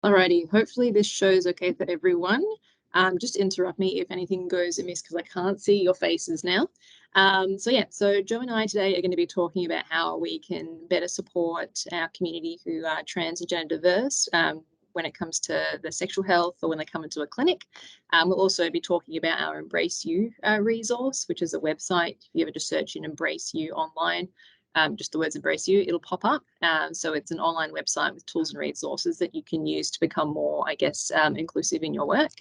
Alrighty, hopefully this show's okay for everyone. Just interrupt me if anything goes amiss because I can't see your faces now. So Joe and I today are going to be talking about how we can better support our community who are trans and gender diverse when it comes to their sexual health or when they come into a clinic. We'll also be talking about our Embrace You resource, which is a website. If you ever just search in Embrace You online, just the words Embrace You, it'll pop up. So it's an online website with tools and resources that you can use to become more, I guess, inclusive in your work.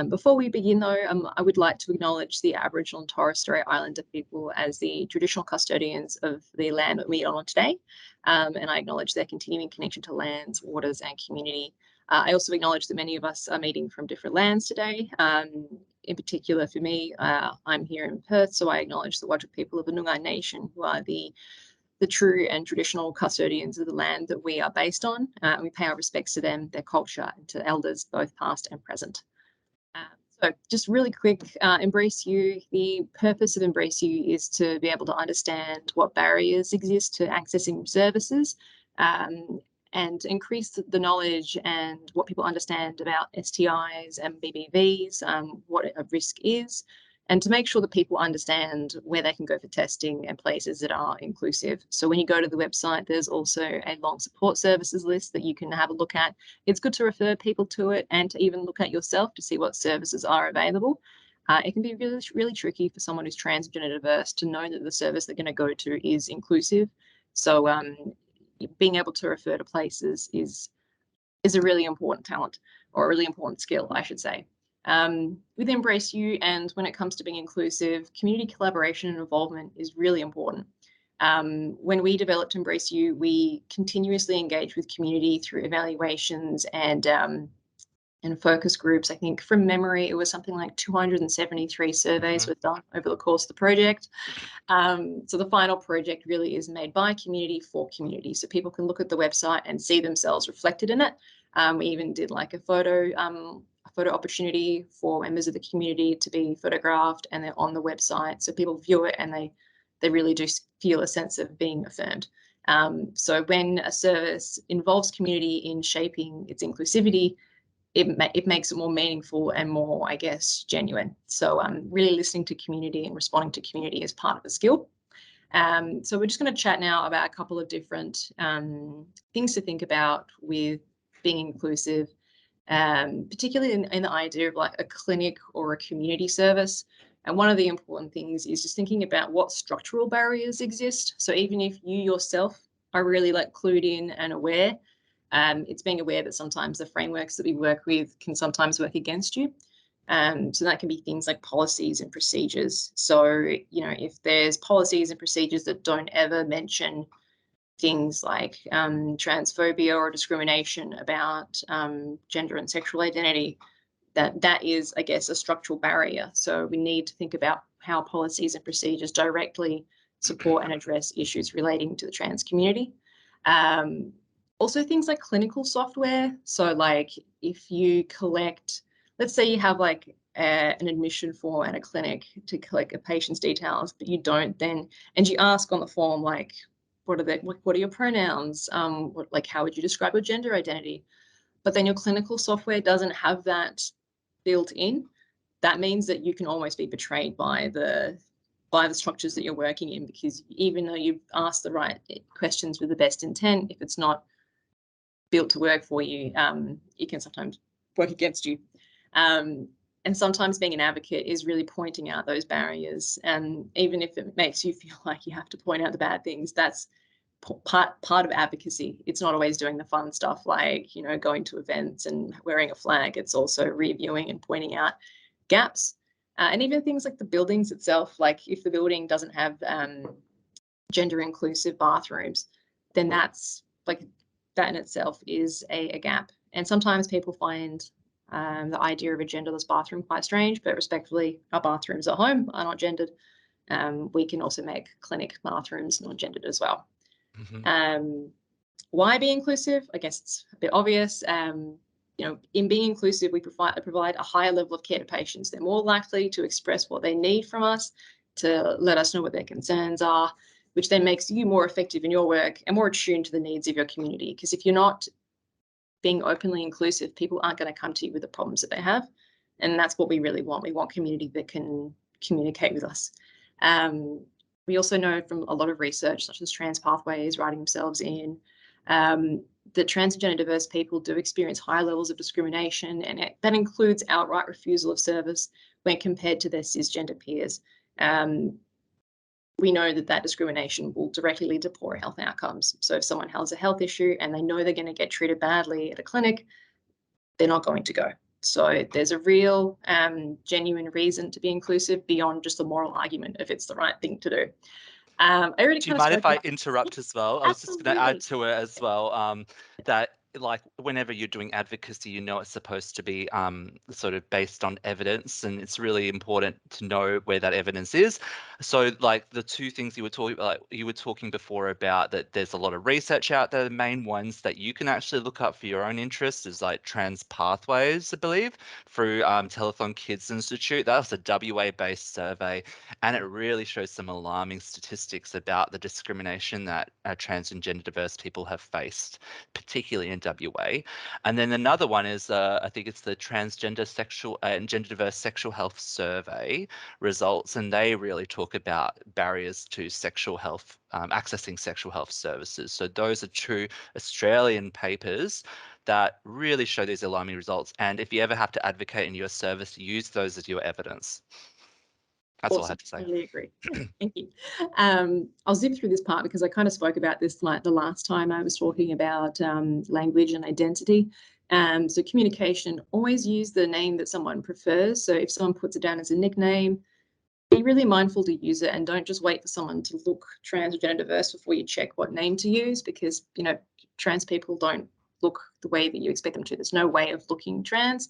Before we begin, though, I would like to acknowledge the Aboriginal and Torres Strait Islander people as the traditional custodians of the land that we meet on today, and I acknowledge their continuing connection to lands, waters, and community. I also acknowledge that many of us are meeting from different lands today. In particular, for me, I'm here in Perth, so I acknowledge the Whadjuk people of the Noongar Nation, who are the true and traditional custodians of the land that we are based on. We pay our respects to them, their culture, and to elders, both past and present. So just really quick, Embrace You. The purpose of Embrace You is to be able to understand what barriers exist to accessing services and increase the knowledge and what people understand about STIs and BBVs, what a risk is, and to make sure that people understand where they can go for testing and places that are inclusive. So when you go to the website, there's also a long support services list that you can have a look at. It's good to refer people to it and to even look at yourself to see what services are available. It can be really, really tricky for someone who's trans and gender diverse to know that the service they're going to go to is inclusive. So being able to refer to places is a really important talent, or a really important skill, I should say. With Embrace You, and when it comes to being inclusive, community collaboration and involvement is really important. When we developed Embrace You, we continuously engaged with community through evaluations and focus groups. I think from memory, it was something like 273 surveys were done over the course of the project. So the final project really is made by community for community. So people can look at the website and see themselves reflected in it. We even did like a photo opportunity for members of the community to be photographed, and they're on the website. So people view it and they really do feel a sense of being affirmed. So when a service involves community in shaping its inclusivity, it makes it more meaningful and more, I guess, genuine. So really listening to community and responding to community is part of the skill. So we're just going to chat now about a couple of different things to think about with being inclusive, particularly in the idea of like a clinic or a community service. And one of the important things is just thinking about what structural barriers exist. So even if you yourself are really like clued in and aware, it's being aware that sometimes the frameworks that we work with can sometimes work against you. So that can be things like policies and procedures. So, if there's policies and procedures that don't ever mention things like transphobia or discrimination about gender and sexual identity, that is, I guess, a structural barrier. So we need to think about how policies and procedures directly support and address issues relating to the trans community. Also things like clinical software. So like if you collect, let's say you have like an admission form at a clinic to collect a patient's details, but you don't then, and you ask on the form, like, what are your pronouns? Like, how would you describe your gender identity? But then your clinical software doesn't have that built in. That means that you can almost be betrayed by the structures that you're working in, because even though you've asked the right questions with the best intent, if it's not built to work for you, it can sometimes work against you. And sometimes being an advocate is really pointing out those barriers. And even if it makes you feel like you have to point out the bad things, that's part of advocacy. It's not always doing the fun stuff like, going to events and wearing a flag. It's also reviewing and pointing out gaps. And even things like the buildings itself, like if the building doesn't have gender inclusive bathrooms, then that's like, that in itself is a gap. And sometimes people find the idea of a genderless bathroom quite strange, but respectfully, our bathrooms at home are not gendered. We can also make clinic bathrooms non-gendered as well. Why be inclusive? I guess it's a bit obvious. In being inclusive, we provide a higher level of care to patients. They're more likely to express what they need from us, to let us know what their concerns are, which then makes you more effective in your work and more attuned to the needs of your community. Because if you're not being openly inclusive, people aren't going to come to you with the problems that they have. And that's what we really want. We want community that can communicate with us. We also know from a lot of research, such as Trans Pathways writing themselves in, that trans and gender diverse people do experience higher levels of discrimination, and that includes outright refusal of service when compared to their cisgender peers. We know that that discrimination will directly lead to poor health outcomes. So if someone has a health issue and they know they're going to get treated badly at a clinic, they're not going to go. So there's a real genuine reason to be inclusive beyond just the moral argument if it's the right thing to do. Do you mind if I interrupt as well? I was just going to add to it as well, that like whenever you're doing advocacy, you know it's supposed to be sort of based on evidence, and it's really important to know where that evidence is. So like the two things you were talking about, like you were talking before about that there's a lot of research out there. The main ones that you can actually look up for your own interest is like Trans Pathways, I believe, through Telethon Kids Institute. That was a WA-based survey, and it really shows some alarming statistics about the discrimination that trans and gender diverse people have faced, particularly in WA. And then another one is, I think it's the Transgender Sexual and Gender Diverse Sexual Health Survey results, and they really talk about barriers to sexual health, accessing sexual health services. So those are two Australian papers that really show these alarming results. And if you ever have to advocate in your service, use those as your evidence. That's all I had to say. I totally agree. Thank you. I'll zip through this part because I kind of spoke about this like the last time I was talking about language and identity. So communication, always use the name that someone prefers. So if someone puts it down as a nickname, be really mindful to use it and don't just wait for someone to look trans or gender diverse before you check what name to use, because, you know, trans people don't look the way that you expect them to. There's no way of looking trans.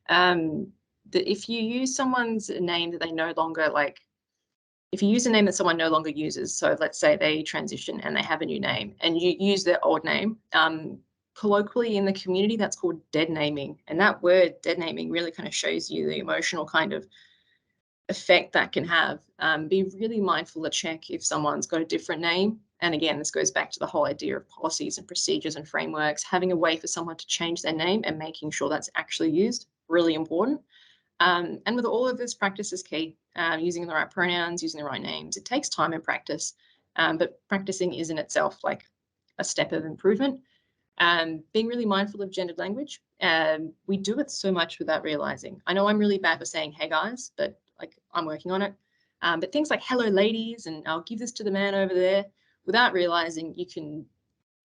That if you use someone's name that they no longer like, if you use a name that someone no longer uses, so let's say they transition and they have a new name and you use their old name, colloquially in the community, that's called dead naming. And that word dead naming really kind of shows you the emotional kind of effect that can have. Be really mindful to check if someone's got a different name. And again, this goes back to the whole idea of policies and procedures and frameworks, having a way for someone to change their name and making sure that's actually used, really important. And with all of this, practice is key. Using the right pronouns, using the right names. It takes time and practice, but practicing is in itself like a step of improvement. Being really mindful of gendered language. We do it so much without realizing. I know I'm really bad for saying, hey guys, but like I'm working on it. But things like hello ladies and I'll give this to the man over there, without realizing you can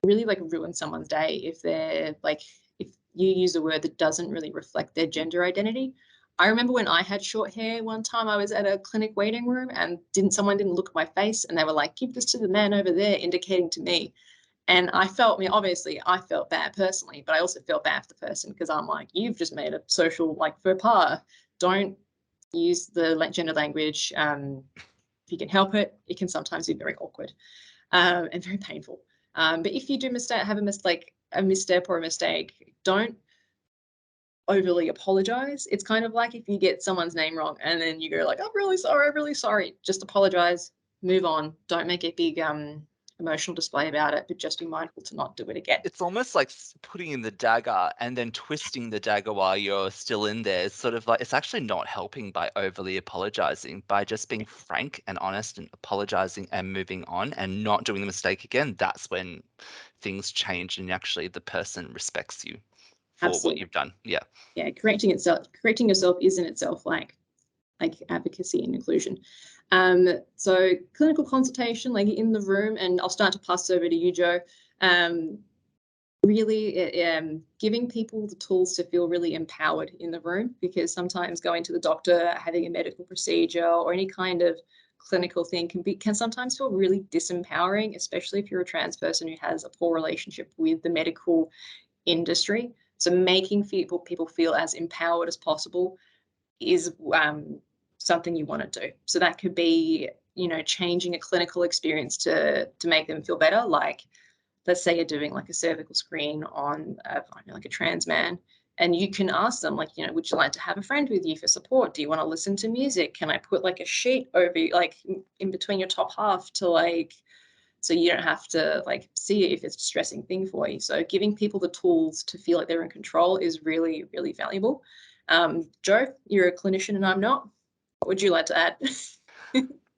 really like ruin someone's day if they're like, if you use a word that doesn't really reflect their gender identity. I remember when I had short hair one time, I was at a clinic waiting room and someone didn't look at my face and they were like, give this to the man over there, indicating to me. And I felt, I mean, obviously I felt bad personally, but I also felt bad for the person because I'm like, you've just made a social like faux pas. Don't use the gender language. If you can help it, it can sometimes be very awkward and very painful. But if you do have a misstep or a mistake, don't overly apologize. It's kind of like if you get someone's name wrong and then you go like, I'm really sorry. Just apologize, move on. Don't make a big emotional display about it, but just be mindful to not do it again. It's almost like putting in the dagger and then twisting the dagger while you're still in there. It's sort of like, it's actually not helping by overly apologizing, by just being frank and honest and apologizing and moving on and not doing the mistake again. That's when things change and actually the person respects you for what you've done. Yeah. Yeah, correcting yourself is in itself like advocacy and inclusion. So clinical consultation, like in the room, and I'll start to pass over to you, Jo. Really giving people the tools to feel really empowered in the room, because sometimes going to the doctor, having a medical procedure or any kind of clinical thing can sometimes feel really disempowering, especially if you're a trans person who has a poor relationship with the medical industry. So making people feel as empowered as possible is something you want to do. So that could be, you know, changing a clinical experience to make them feel better. Like, let's say you're doing like a cervical screen on like a trans man, and you can ask them like, you know, would you like to have a friend with you for support? Do you want to listen to music? Can I put like a sheet over you, like in between your top half to like so you don't have to like see it if it's a stressing thing for you. So giving people the tools to feel like they're in control is really, really valuable. Jo, you're a clinician and I'm not. What would you like to add?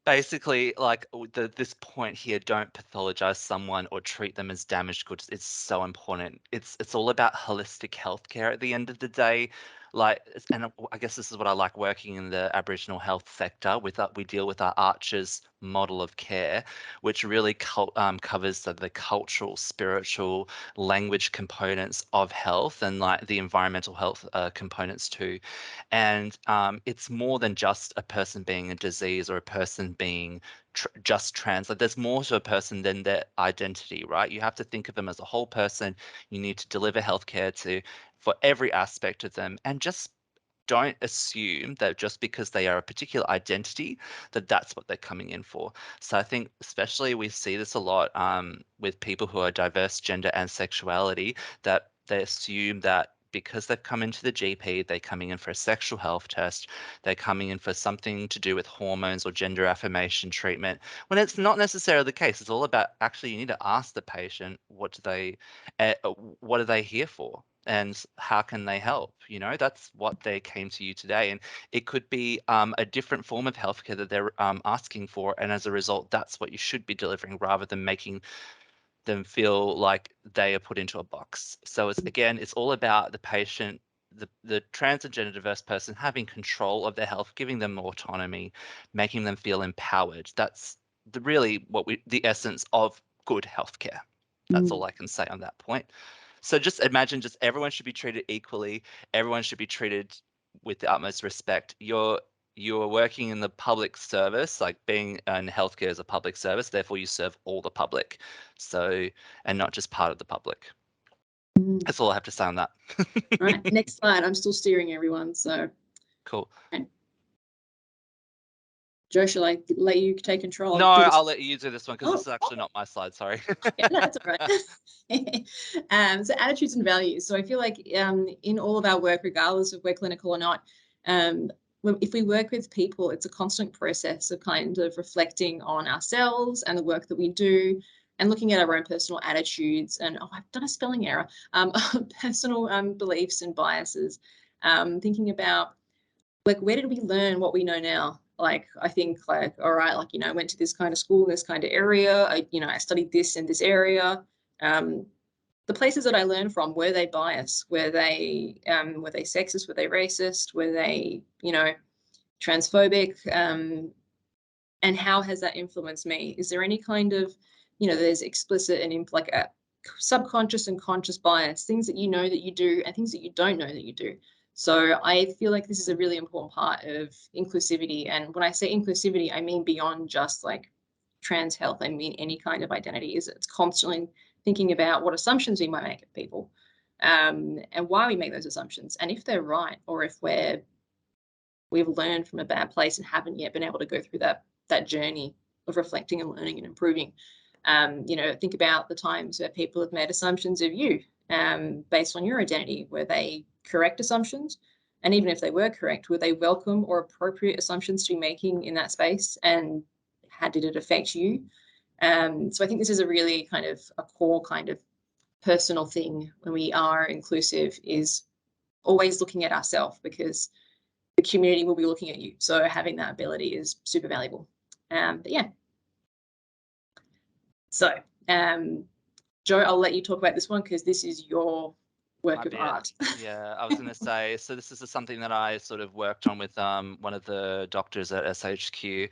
Basically, like this point here, don't pathologize someone or treat them as damaged goods. It's so important. It's all about holistic healthcare at the end of the day. Like, and I guess this is what I like working in the Aboriginal health sector. We deal with our Archers model of care, which really covers the cultural, spiritual, language components of health, and like the environmental health components too. And it's more than just a person being a disease or a person being just trans. Like, there's more to a person than their identity, right? You have to think of them as a whole person. You need to deliver healthcare for every aspect of them, and just don't assume that just because they are a particular identity, that that's what they're coming in for. So I think especially we see this a lot with people who are diverse gender and sexuality, that they assume that because they've come into the GP, they're coming in for a sexual health test, they're coming in for something to do with hormones or gender affirmation treatment, when it's not necessarily the case. It's all about, actually, you need to ask the patient, what are they here for? And how can they help? That's what they came to you today. And it could be a different form of healthcare that they're asking for. And as a result, that's what you should be delivering, rather than making them feel like they are put into a box. So it's all about the patient, the trans and gender diverse person having control of their health, giving them autonomy, making them feel empowered. That's the essence of good healthcare. That's all I can say on that point. So just imagine, just everyone should be treated equally. Everyone should be treated with the utmost respect. You're working in the public service, like being in healthcare as a public service, therefore you serve all the public. So, and not just part of the public. That's all I have to say on that. All right, next slide. I'm still steering everyone, so. Cool. Okay. Jo, shall I let you take control? No, I'll let you do this one, because this is actually not my slide. Sorry. Yeah, no, that's all right. So attitudes and values. So I feel like in all of our work, regardless of we're clinical or not, if we work with people, it's a constant process of kind of reflecting on ourselves and the work that we do, and looking at our own personal attitudes and, I've done a spelling error, personal beliefs and biases, thinking about, like, where did we learn what we know now? Like, I think, like, all right, like, I went to this kind of school, this kind of area. I studied this in this area. The places that I learned from, were they biased? Were they sexist? Were they racist? Were they, transphobic? And how has that influenced me? Is there any kind of, there's explicit and like a subconscious and conscious bias, things that that you do and things that you don't know that you do. So I feel like this is a really important part of inclusivity. And when I say inclusivity, I mean beyond just like trans health. I mean any kind of identity. It's constantly thinking about what assumptions we might make of people, and why we make those assumptions, and if they're right, or if we've learned from a bad place and haven't yet been able to go through that journey of reflecting and learning and improving. Think about the times where people have made assumptions of you based on your identity. Were they correct assumptions? And even if they were correct, were they welcome or appropriate assumptions to be making in that space? And how did it affect you? So I think this is a really kind of a core kind of personal thing when we are inclusive, is always looking at ourselves, because the community will be looking at you. So having that ability is super valuable. But yeah. So, Jo, I'll let you talk about this one, because this is your work of art. Yeah, I was going to say, so this is something that I sort of worked on with one of the doctors at SHQ.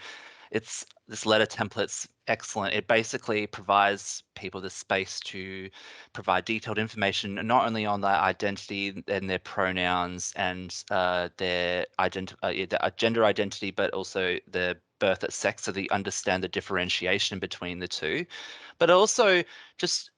This letter template's excellent. It basically provides people the space to provide detailed information, not only on their identity and their pronouns and their gender identity, but also their birth at sex, so that you understand the differentiation between the two. But also just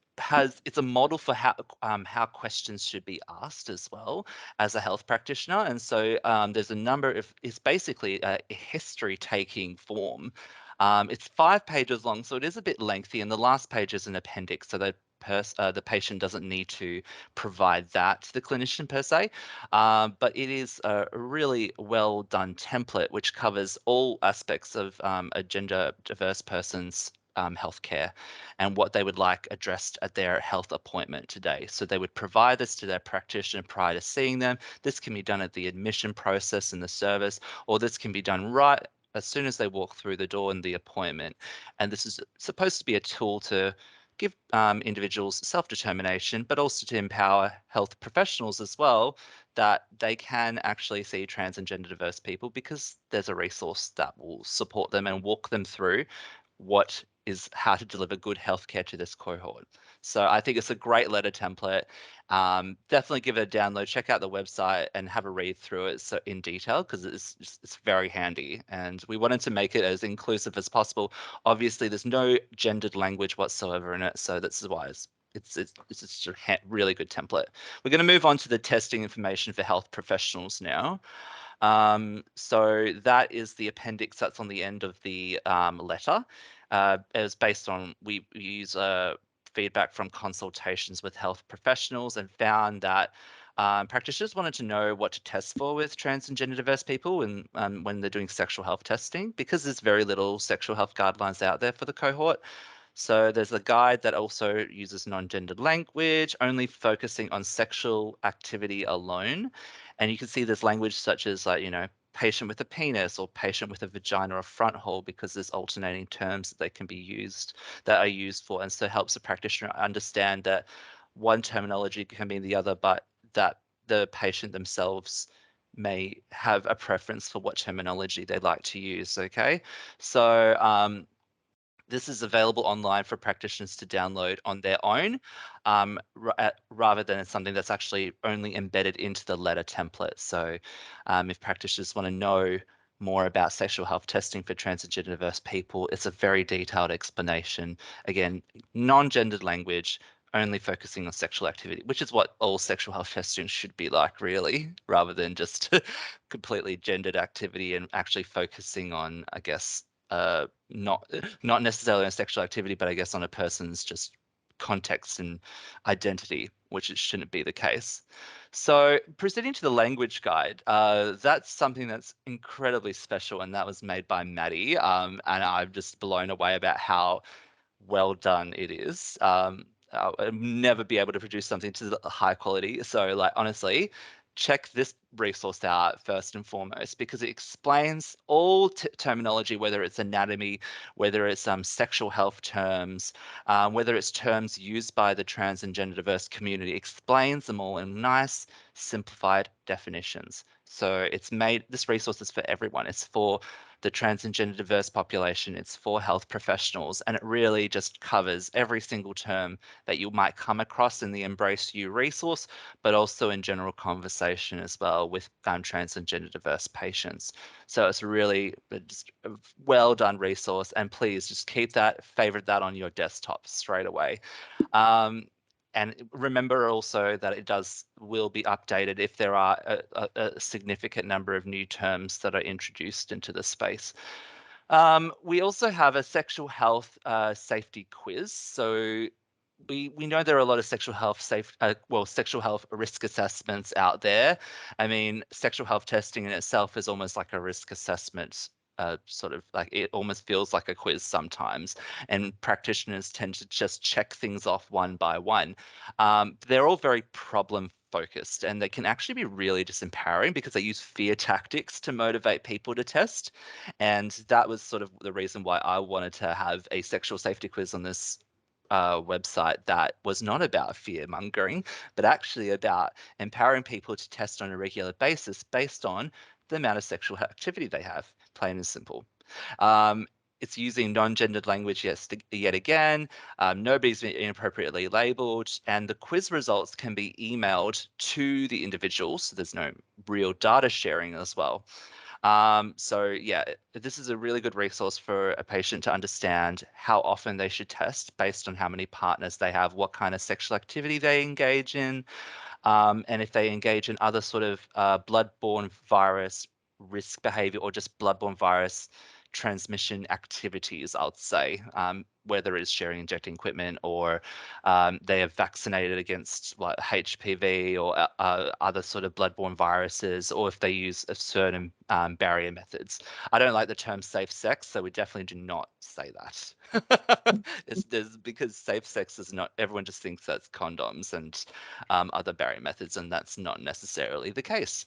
it's a model for how questions should be asked as well as a health practitioner. And so there's a number of, it's basically a history taking form. It's 5 pages long, so it is a bit lengthy, and the last page is an appendix, so that the patient doesn't need to provide that to the clinician per se, but it is a really well done template which covers all aspects of a gender diverse person's healthcare and what they would like addressed at their health appointment today. So they would provide this to their practitioner prior to seeing them. This can be done at the admission process in the service, or this can be done right as soon as they walk through the door in the appointment. And this is supposed to be a tool to give individuals self-determination, but also to empower health professionals as well, that they can actually see trans and gender diverse people because there's a resource that will support them and walk them through what is how to deliver good healthcare to this cohort. So I think it's a great letter template. Definitely give it a download, check out the website and have a read through it so in detail, because it's very handy, and we wanted to make it as inclusive as possible. Obviously, there's no gendered language whatsoever in it, so that's why it's just a really good template. We're going to move on to the testing information for health professionals now. So that is the appendix that's on the end of the letter. It was based on, we use feedback from consultations with health professionals and found that practitioners wanted to know what to test for with trans and gender diverse people when they're doing sexual health testing, because there's very little sexual health guidelines out there for the cohort. So there's a guide that also uses non-gendered language, only focusing on sexual activity alone. And you can see there's language such as like, patient with a penis or patient with a vagina or front hole, because there's alternating terms that they can be used, that are used for. And so it helps the practitioner understand that one terminology can mean the other, but that the patient themselves may have a preference for what terminology they like to use. Okay. So this is available online for practitioners to download on their own, rather than something that's actually only embedded into the letter template. So if practitioners want to know more about sexual health testing for trans and gender diverse people, it's a very detailed explanation. Again, non-gendered language, only focusing on sexual activity, which is what all sexual health testing should be like, really, rather than just completely gendered activity, and actually focusing on, I guess, not necessarily on sexual activity, but I guess on a person's just context and identity, which it shouldn't be the case. So proceeding to the language guide, that's something that's incredibly special, and that was made by Maddie, and I'm just blown away about how well done it is. I'll never be able to produce something to the high quality. So like, honestly, check this resource out first and foremost, because it explains all terminology, whether it's anatomy, whether it's sexual health terms, whether it's terms used by the trans and gender diverse community, explains them all in nice, simplified definitions. So this resource is for everyone. It's for the trans and gender diverse population, it's for health professionals, and it really just covers every single term that you might come across in the Embrace You resource, but also in general conversation as well with trans and gender diverse patients. So it's really just a well done resource, and please just favorite that on your desktop straight away. And remember also that it will be updated if there are a significant number of new terms that are introduced into the space. We also have a sexual health safety quiz. So we know there are a lot of sexual health sexual health risk assessments out there. I mean, sexual health testing in itself is almost like a risk assessment. Sort of like, it almost feels like a quiz sometimes, and practitioners tend to just check things off one by one. They're all very problem focused, and they can actually be really disempowering because they use fear tactics to motivate people to test. And that was sort of the reason why I wanted to have a sexual safety quiz on this website that was not about fear mongering, but actually about empowering people to test on a regular basis based on the amount of sexual activity they have, plain and simple. It's using non-gendered language yet again. Nobody's been inappropriately labeled, and the quiz results can be emailed to the individual, so there's no real data sharing as well. So yeah, this is a really good resource for a patient to understand how often they should test based on how many partners they have, what kind of sexual activity they engage in, and if they engage in other sort of bloodborne virus risk behavior, or just bloodborne virus transmission activities, I'll say, whether it's sharing injecting equipment or they are vaccinated against like HPV or other sort of bloodborne viruses, or if they use a certain barrier methods. I don't like the term safe sex, so we definitely do not say that. Because safe sex is not, everyone just thinks that's condoms and other barrier methods, and that's not necessarily the case.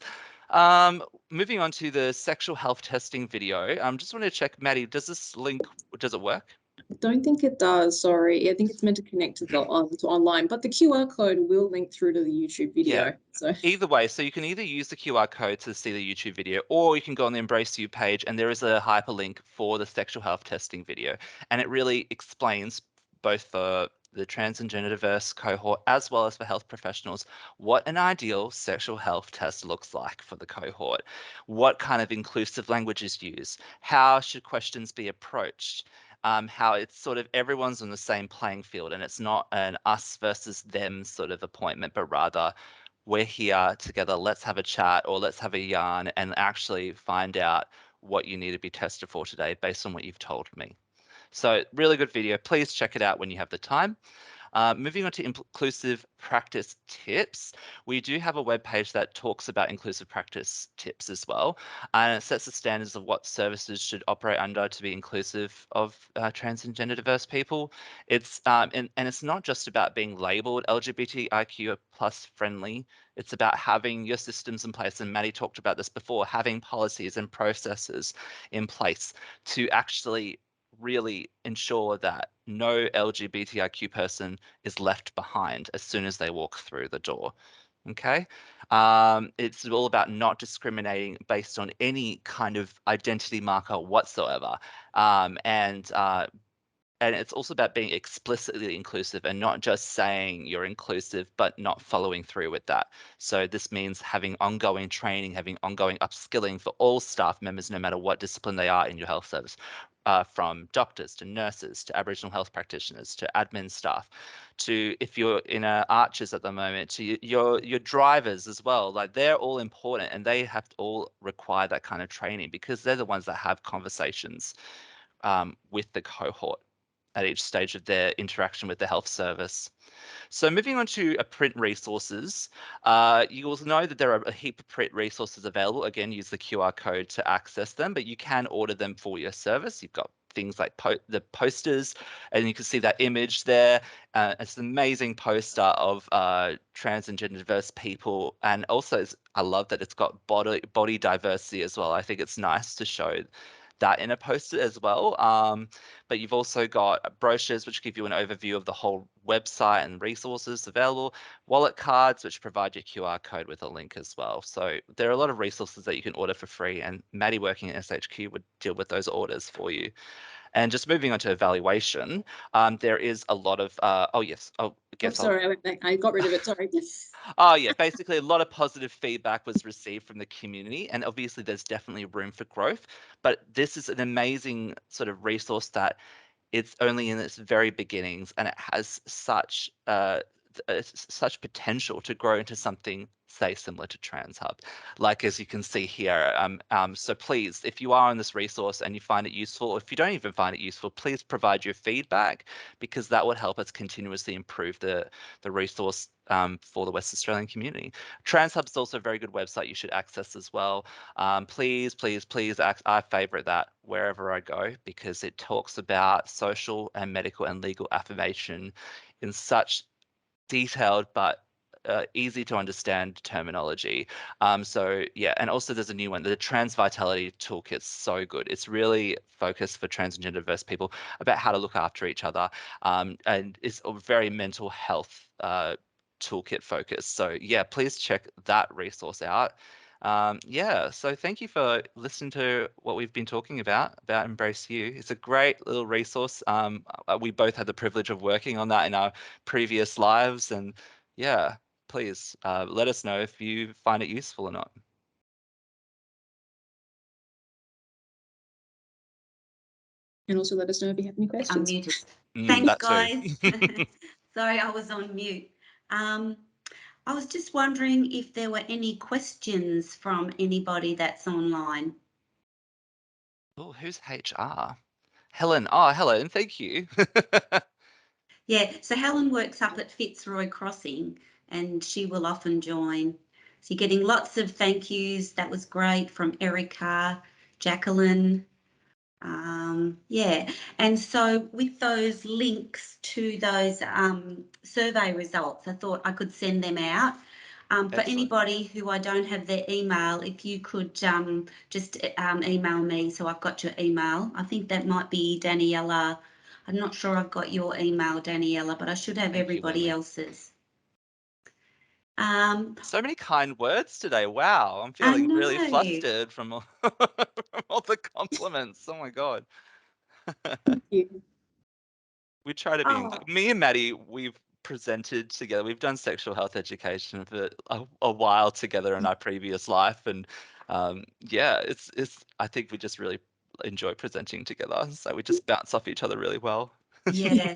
Moving on to the sexual health testing video. Just want to check, Maddie, does this link, does it work? I don't think it does, sorry. I think it's meant to connect to the to online, but the QR code will link through to the YouTube video. Yeah. So either way, so you can either use the QR code to see the YouTube video, or you can go on the Embrace You page and there is a hyperlink for the sexual health testing video. And it really explains both for the trans and gender diverse cohort as well as for health professionals what an ideal sexual health test looks like for the cohort, what kind of inclusive language is used, how should questions be approached, how it's sort of everyone's on the same playing field and it's not an us versus them sort of appointment, but rather we're here together, let's have a chat or let's have a yarn and actually find out what you need to be tested for today based on what you've told me. So really good video. Please check it out when you have the time. Moving on to inclusive practice tips, we do have a webpage that talks about inclusive practice tips as well, and it sets the standards of what services should operate under to be inclusive of trans and gender diverse people. It's and it's not just about being labelled LGBTIQ plus friendly. It's about having your systems in place, and Maddie talked about this before, having policies and processes in place to actually really ensure that no LGBTIQ person is left behind as soon as they walk through the door. Okay, it's all about not discriminating based on any kind of identity marker whatsoever, and it's also about being explicitly inclusive and not just saying you're inclusive, but not following through with that. So this means having ongoing training, having ongoing upskilling for all staff members, no matter what discipline they are in your health service, from doctors to nurses to Aboriginal health practitioners to admin staff, to if you're in archers at the moment, to your drivers as well. Like they're all important and they have to all require that kind of training because they're the ones that have conversations with the cohort at each stage of their interaction with the health service. So moving on to print resources, you will know that there are a heap of print resources available. Again, use the QR code to access them, but you can order them for your service. You've got things like the posters, and you can see that image there. It's an amazing poster of trans and gender diverse people, and also I love that it's got body diversity as well. I think it's nice to show that in a poster as well. But you've also got brochures which give you an overview of the whole website and resources available, wallet cards which provide your QR code with a link as well. So there are a lot of resources that you can order for free, and Maddie working at SHQ would deal with those orders for you. And just moving on to evaluation, there is a lot of, oh yes, oh, sorry, I went back. I got rid of it, sorry. Oh yeah, basically a lot of positive feedback was received from the community, and obviously there's definitely room for growth, but this is an amazing sort of resource that it's only in its very beginnings, and it has such potential to grow into something, say, similar to TransHub, like as you can see here. So please, if you are on this resource and you find it useful, or if you don't even find it useful, please provide your feedback, because that would help us continuously improve the resource for the West Australian community. TransHub is also a very good website you should access as well. Please, I favorite that wherever I go, because it talks about social and medical and legal affirmation in such detailed but easy to understand terminology. So yeah, and also there's a new one, the Trans Vitality Toolkit's so good. It's really focused for trans and gender diverse people about how to look after each other, and it's a very mental health toolkit focus. So yeah, please check that resource out. Yeah, so thank you for listening to what we've been talking about Embrace You. It's a great little resource. We both had the privilege of working on that in our previous lives, and yeah, please let us know if you find it useful or not. And also let us know if you have any questions. I'm muted. Thanks, guys. Sorry, I was on mute. I was just wondering if there were any questions from anybody that's online. Oh, who's HR? Helen. Oh, Helen, thank you. Yeah, so Helen works up at Fitzroy Crossing and she will often join. So you're getting lots of thank yous. That was great from Erica, Jacqueline. Yeah, and so with those links to those survey results, I thought I could send them out. For anybody who I don't have their email, if you could just email me, so I've got your email. I think that might be Daniela. I'm not sure I've got your email, Daniela, but I should have everybody else's. So many kind words today. Wow, I'm feeling really flustered from all, from all the compliments. Oh my God. Thank you. We try to be, me and Maddie, we've presented together. We've done sexual health education for a while together in our previous life. And yeah, I think we just really enjoy presenting together. So we just bounce off each other really well. Yeah.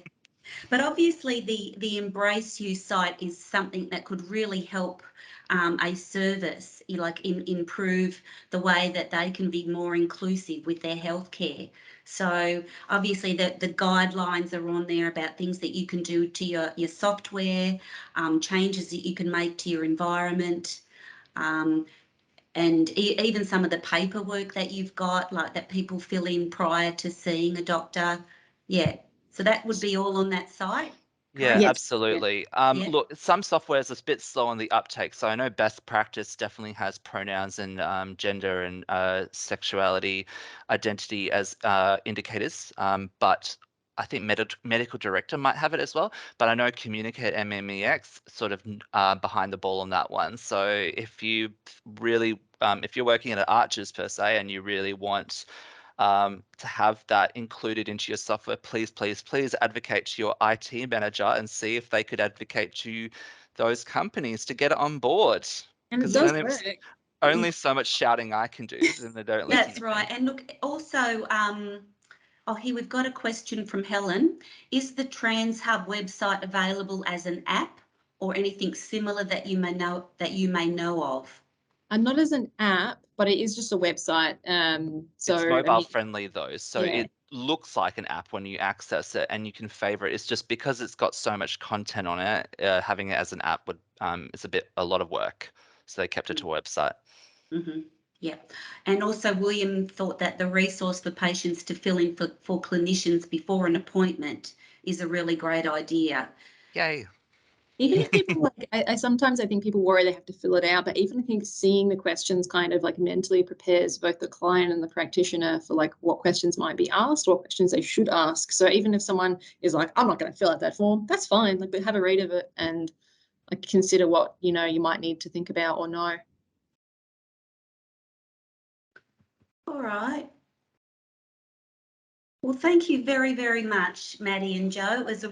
But obviously the Embrace You site is something that could really help a service, improve the way that they can be more inclusive with their healthcare. So obviously the guidelines are on there about things that you can do to your software, changes that you can make to your environment, and even some of the paperwork that you've got, like that people fill in prior to seeing a doctor. Yeah. So that would be all on that site. Yeah, Yes. absolutely. Look, some software is a bit slow on the uptake. So I know Best Practice definitely has pronouns and gender and sexuality identity as indicators. But I think Medical Director might have it as well. But I know Communicate MMEX sort of behind the ball on that one. So if you really, if you're working at Archers per se, and you really want to have that included into your software, please advocate to your IT manager and see if they could advocate to those companies to get it on board. And it does work. Only so much shouting I can do, and they don't listen. That's right. And look, also, here we've got a question from Helen. Is the Trans Hub website available as an app or anything similar that you may know of? Not as an app, but it is just a website. So it's mobile friendly though, so yeah. It looks like an app when you access it, and you can favorite. It's just because it's got so much content on it, having it as an app would it's a lot of work. So they kept it to a website. Mm-hmm. Yeah, and also William thought that the resource for patients to fill in for clinicians before an appointment is a really great idea. Yay. Even if people I sometimes think people worry they have to fill it out, but even I think seeing the questions kind of like mentally prepares both the client and the practitioner for like what questions might be asked or questions they should ask. So even if someone is like, I'm not going to fill out that form, that's fine. Like, but have a read of it and like consider what you might need to think about or know. All right. Well, thank you very, very much, Maddie and Joe. It was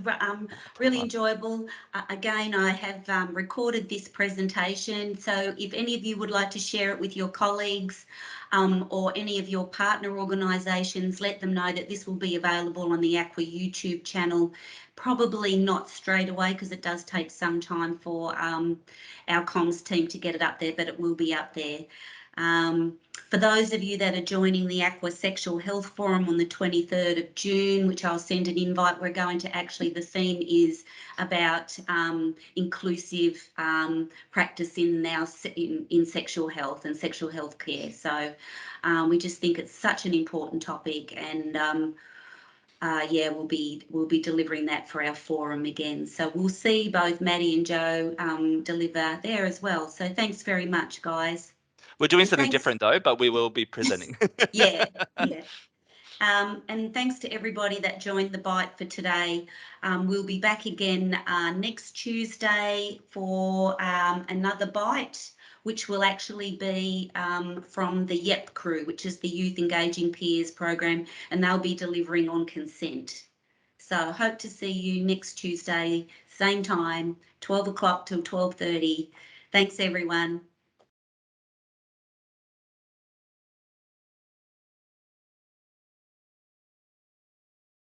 really enjoyable. Again, I have recorded this presentation, so if any of you would like to share it with your colleagues or any of your partner organisations, let them know that this will be available on the ACWA YouTube channel. Probably not straight away because it does take some time for our comms team to get it up there, but it will be up there. For those of you that are joining the ACWA Sexual Health Forum on the 23rd of June, which I'll send an invite, we're going to the theme is about inclusive practice in sexual health and sexual health care. So we just think it's such an important topic, and yeah, we'll be delivering that for our forum again. So we'll see both Maddie and Joe deliver there as well. So thanks very much, guys. We're doing something different though, but we will be presenting. Yeah. And thanks to everybody that joined the Bite for today. We'll be back again next Tuesday for another Bite, which will actually be from the YEP crew, which is the Youth Engaging Peers program, and they'll be delivering on consent. So hope to see you next Tuesday, same time, 12 o'clock till 12:30. Thanks, everyone.